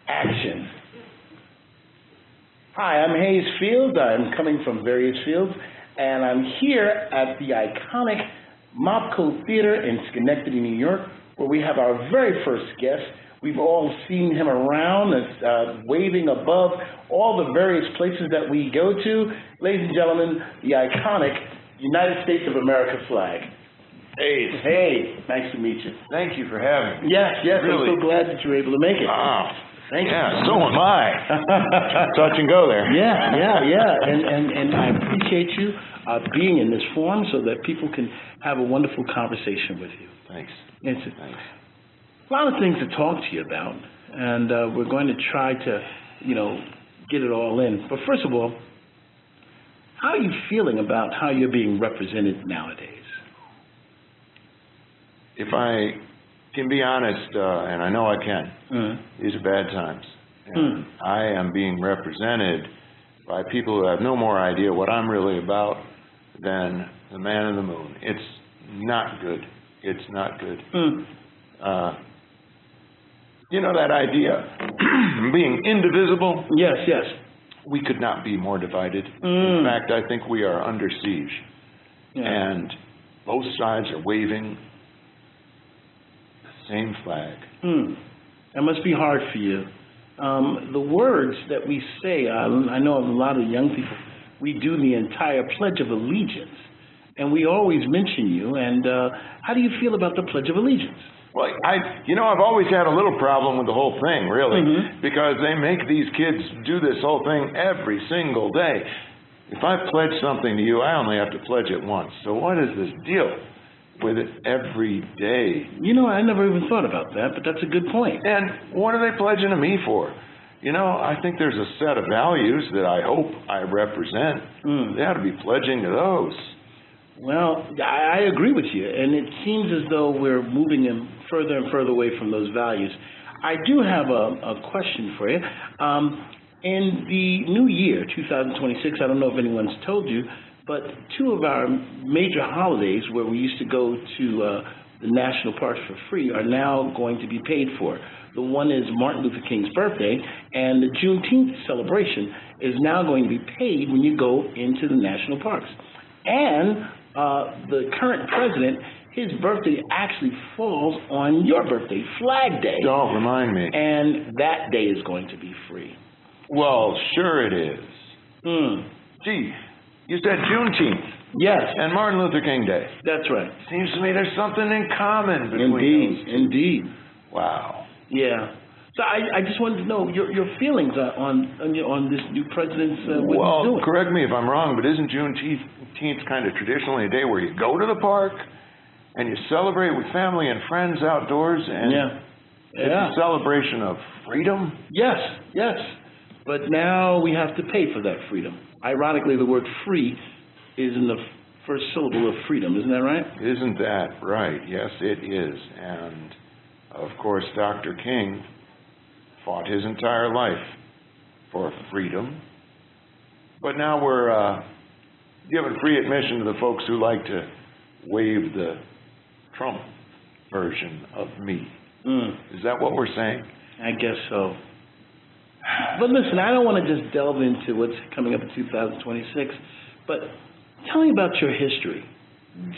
action. Hi, I'm Hayes Fields. I'm coming from various fields, and I'm here at the iconic Mopco Theater in Schenectady, New York, where we have our very first guest. We've all seen him around, waving above all the various places that we go to. Ladies and gentlemen, the iconic United States of America flag. Hey. Hey, nice to meet you. Thank you for having me. Yes, Really? I'm so glad that you were able to make it. Thank you. Yeah, so am I. Touch and go there. Yeah. And I appreciate you being in this forum so that people can have a wonderful conversation with you. Thanks. Thanks. Thanks. A lot of things to talk to you about, and we're going to try to, get it all in. But first of all, how are you feeling about how you're being represented nowadays? If I can be honest, and I know I can, these are bad times. And I am being represented by people who have no more idea what I'm really about than the man in the moon. It's not good. It's not good. You know that idea, being indivisible? Yes. We could not be more divided. In fact, I think we are under siege. Yeah. And both sides are waving the same flag. That must be hard for you. The words that we say, I know a lot of young people, we do the entire Pledge of Allegiance, and we always mention you, and how do you feel about the Pledge of Allegiance? Well, I've always had a little problem with the whole thing, really, because they make these kids do this whole thing every single day. If I pledge something to you, I only have to pledge it once. So what is this deal with it every day? I never even thought about that, but that's a good point. And what are they pledging to me for? I think there's a set of values that I hope I represent. They ought to be pledging to those. Well, I agree with you, and it seems as though we're moving them further and further away from those values. I do have a question for you. In the new year, 2026, I don't know if anyone's told you, but two of our major holidays where we used to go to the national parks for free are now going to be paid for. The one is Martin Luther King's birthday, and the Juneteenth celebration is now going to be paid when you go into the national parks. And the current president, his birthday actually falls on your birthday, Flag Day. Don't remind me. And that day is going to be free. Well, sure it is. Gee, you said Juneteenth. Yes. And Martin Luther King Day. That's right. Seems to me there's something in common between those two. Indeed. Wow. Yeah. So I just wanted to know your feelings on this new president's what he's doing. Well, correct me if I'm wrong, but isn't Juneteenth kind of traditionally a day where you go to the park and you celebrate with family and friends outdoors? And it's a celebration of freedom? Yes. But now we have to pay for that freedom. Ironically, the word free is in the first syllable of freedom. Isn't that right? Isn't that right? Yes, it is. And, of course, Dr. King fought his entire life for freedom. But now we're giving free admission to the folks who like to wave the Trump version of me. Is that what we're saying? I guess so. But listen, I don't want to just delve into what's coming up in 2026, but tell me about your history.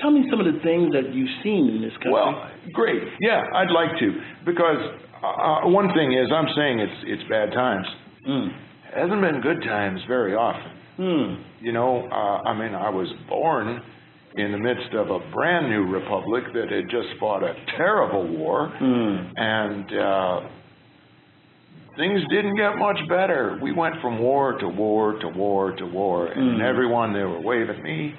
Tell me some of the things that you've seen in this country. Well, great. Yeah, I'd like to. Because one thing is, I'm saying it's bad times. It hasn't been good times very often. I was born in the midst of a brand new republic that had just fought a terrible war. And things didn't get much better. We went from war to war to war to war. And everyone, they were waving me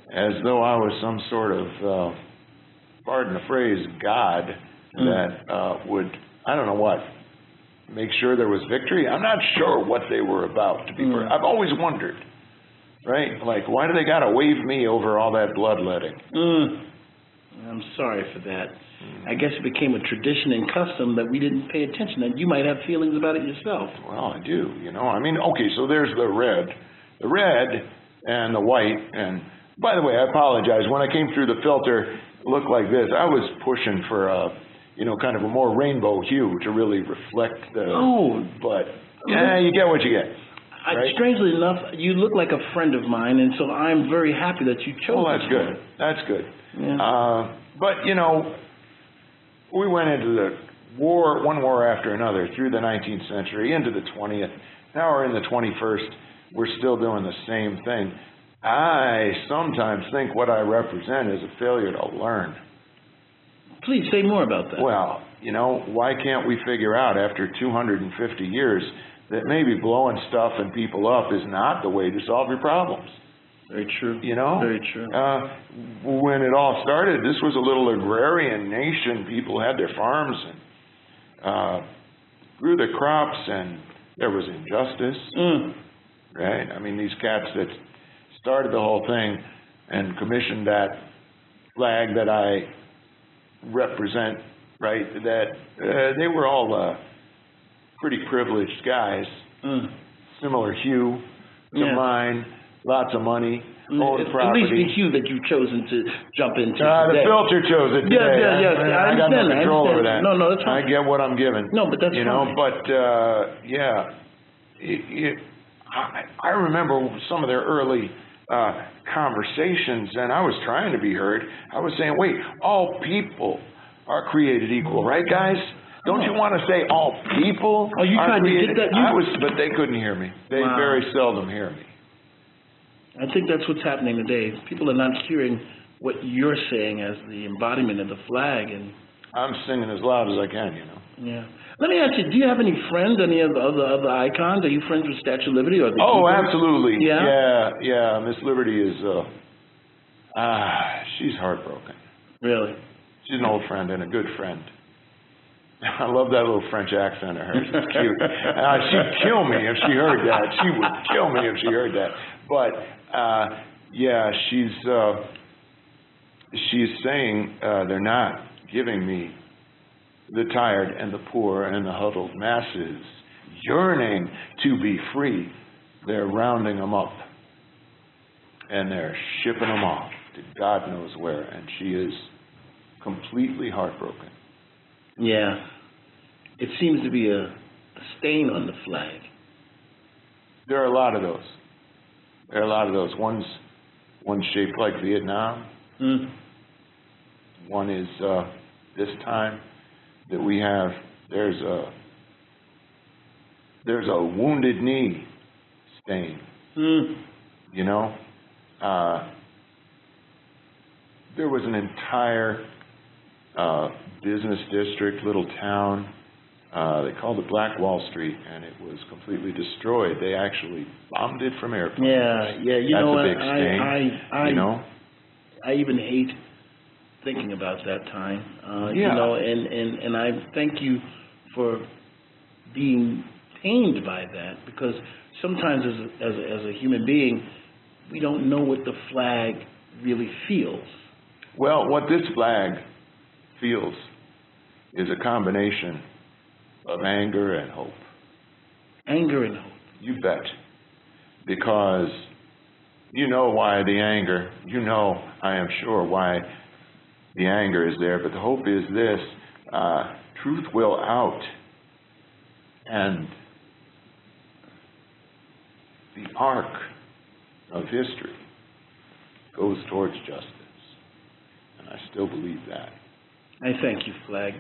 as though I was some sort of, pardon the phrase, God that would, I don't know what, make sure there was victory. I'm not sure what they were about, to be fair. I've always wondered, right? Like, why do they got to wave me over all that bloodletting? I'm sorry for that. I guess it became a tradition and custom that we didn't pay attention, and you might have feelings about it yourself. Well, I do, okay, so there's the red and the white, and by the way, I apologize. When I came through the filter, it looked like this. I was pushing for a kind of a more rainbow hue to really reflect the. Oh, but you get what you get. Right? Strangely enough, you look like a friend of mine, and so I'm very happy that you chose. Well, that's good. That's good. Yeah. But we went into the one war after another through the 19th century into the 20th. Now we're in the 21st. We're still doing the same thing. I sometimes think what I represent is a failure to learn. Please say more about that. Well, why can't we figure out after 250 years that maybe blowing stuff and people up is not the way to solve your problems? Very true. Very true. When it all started, this was a little agrarian nation. People had their farms and grew their crops, and there was injustice. Right? I mean, these cats that started the whole thing and commissioned that flag that I represent, right, that they were all pretty privileged guys, similar hue to mine, lots of money, owned property. At least the hue that you've chosen to jump into the filter chose it today. I got no control over that. No, that's fine. I get what I'm given. No, but that's fine. But, I remember some of their early conversations, and I was trying to be heard. I was saying, wait, all people are created equal, right, guys? Don't you want to say all people you are tried created? to get that? But they couldn't hear me. They very seldom hear me. I think that's what's happening today. People are not hearing what you're saying as the embodiment of the flag. And I'm singing as loud as I can, Yeah. Let me ask you, do you have any friends, any of the other icons? Are you friends with Statue of Liberty? Or absolutely. Yeah? Miss Liberty is, she's heartbroken. Really? She's an old friend and a good friend. I love that little French accent of hers. It's cute. She'd kill me if she heard that. She would kill me if she heard that. But, she's saying they're not giving me the tired and the poor and the huddled masses yearning to be free. They're rounding them up, and they're shipping them off to God knows where, and she is completely heartbroken. Yeah. It seems to be a stain on the flag. There are a lot of those. One's shaped like Vietnam. One is this time that we have. There's a wounded knee stain. There was an entire business district, little town. They called it Black Wall Street, and it was completely destroyed. They actually bombed it from airplanes. Yeah. That's a big stain. I even hate thinking about that time. And I thank you for being pained by that, because sometimes as a human being, we don't know what the flag really feels. Well, what this flag feels is a combination of anger and hope. Anger and hope. You bet. Because you know why the anger, I am sure why the anger is there, but the hope is this, truth will out, and the arc of history goes towards justice. And I still believe that. I thank you, Flag.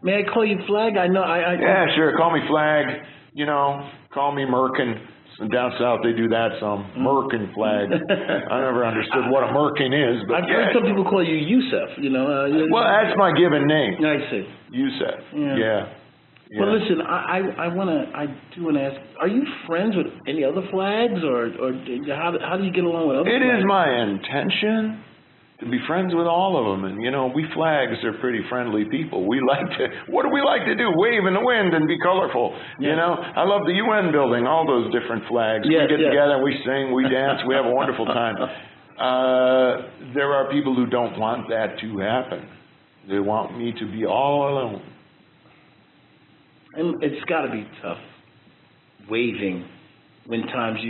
May I call you Flag? I know. Yeah, sure. Call me Flag. Call me Merkin. Down south, they do that some. Merkin Flag. I never understood what a Merkin is, but I've heard some people call you Yusef. Well, that's my given name. I see. Yusef. Yeah. Well, listen. I do want to ask. Are you friends with any other flags, or how do you get along with other flags? It is my intention to be friends with all of them. And, we flags are pretty friendly people. What do we like to do? Wave in the wind and be colorful. I love the UN building, all those different flags. Yes, we get together, we sing, we dance, we have a wonderful time. There are people who don't want that to happen. They want me to be all alone. And it's got to be tough waving when times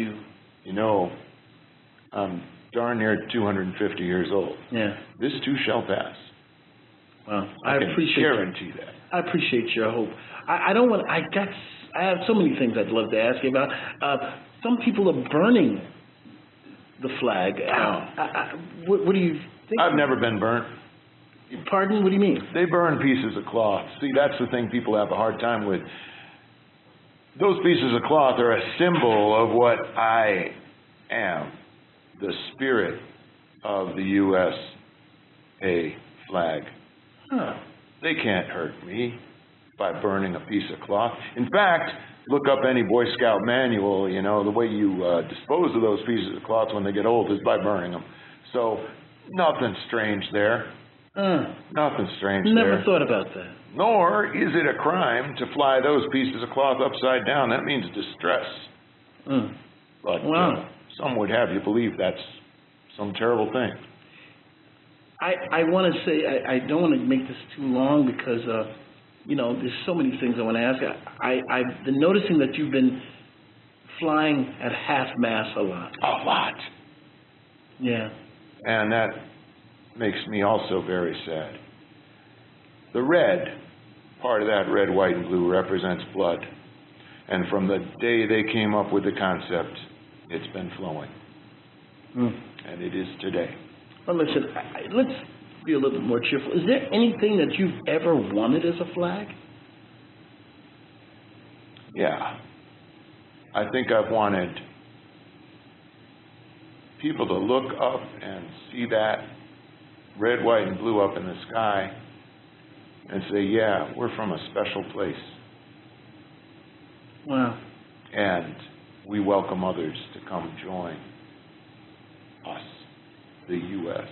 I'm darn near 250 years old. Yeah. This too shall pass. Well, I can appreciate guarantee that. I appreciate your hope. I don't want. I have so many things I'd love to ask you about. Some people are burning the flag. What do you think? I've never been burnt. Pardon? What do you mean? They burn pieces of cloth. See, that's the thing people have a hard time with. Those pieces of cloth are a symbol of what I am, the spirit of the USA flag. Huh. They can't hurt me by burning a piece of cloth. In fact, look up any Boy Scout manual, you know, the way you dispose of those pieces of cloth when they get old is by burning them. So, nothing strange there. Nothing strange there. Never thought about that. Nor is it a crime to fly those pieces of cloth upside down. That means distress. But wow. Some would have you believe that's some terrible thing. I want to say, I don't want to make this too long because, you know, there's so many things I want to ask. I've been noticing that you've been flying at half-mast a lot. A lot. Yeah. And that makes me also very sad. The red, part of that red, white, and blue represents blood. And from the day they came up with the concept, it's been flowing. And it is today. Well, listen, let's be a little bit more cheerful. Is there anything that you've ever wanted as a flag? Yeah. I think I've wanted people to look up and see that red, white, and blue up in the sky and say, yeah, we're from a special place. Wow. And we welcome others to come join us, the U.S.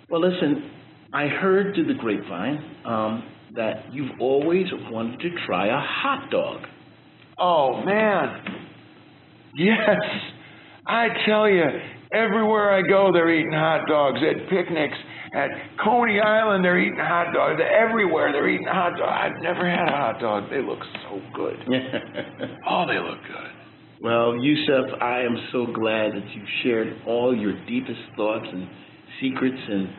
Well, listen, I heard through the grapevine that you've always wanted to try a hot dog. Oh, man. Yes. I tell you, everywhere I go, they're eating hot dogs. At picnics, at Coney Island, they're eating hot dogs. Everywhere, they're eating hot dogs. I've never had a hot dog. They look so good. Oh, they look good. Well, Yusef, I am so glad that you shared all your deepest thoughts and secrets, and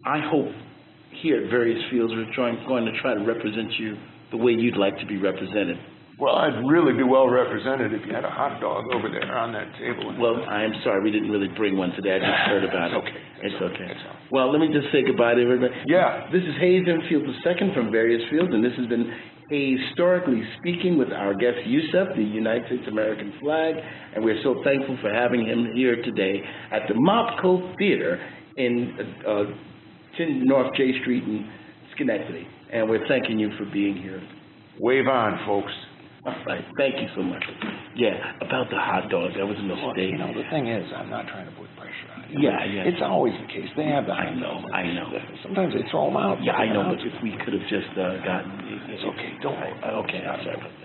I hope here at Various Fields we're going to try to represent you the way you'd like to be represented. Well, I'd really be well represented if you had a hot dog over there on that table. Well, I'm sorry, we didn't really bring one today. I just heard about it. Okay. It's okay. Well, let me just say goodbye to everybody. Yeah. This is Hayes M. Fields II from Various Fields, and this has been Historically Speaking with our guest Yusef, the United States American flag, and we're so thankful for having him here today at the Mopco Theater in 10 North J Street in Schenectady, and we're thanking you for being here. Wave on, folks. All right, thank you so much. Yeah, about the hot dog, that was a mistake. Well, you know, the thing is, I'm not trying to put pressure on you. Yeah. It's always the case. They have the hot dogs. I know. Sometimes they throw them out. Yeah, I know, but if we could have just gotten... It's okay. Don't worry. Okay, I'm sorry about that.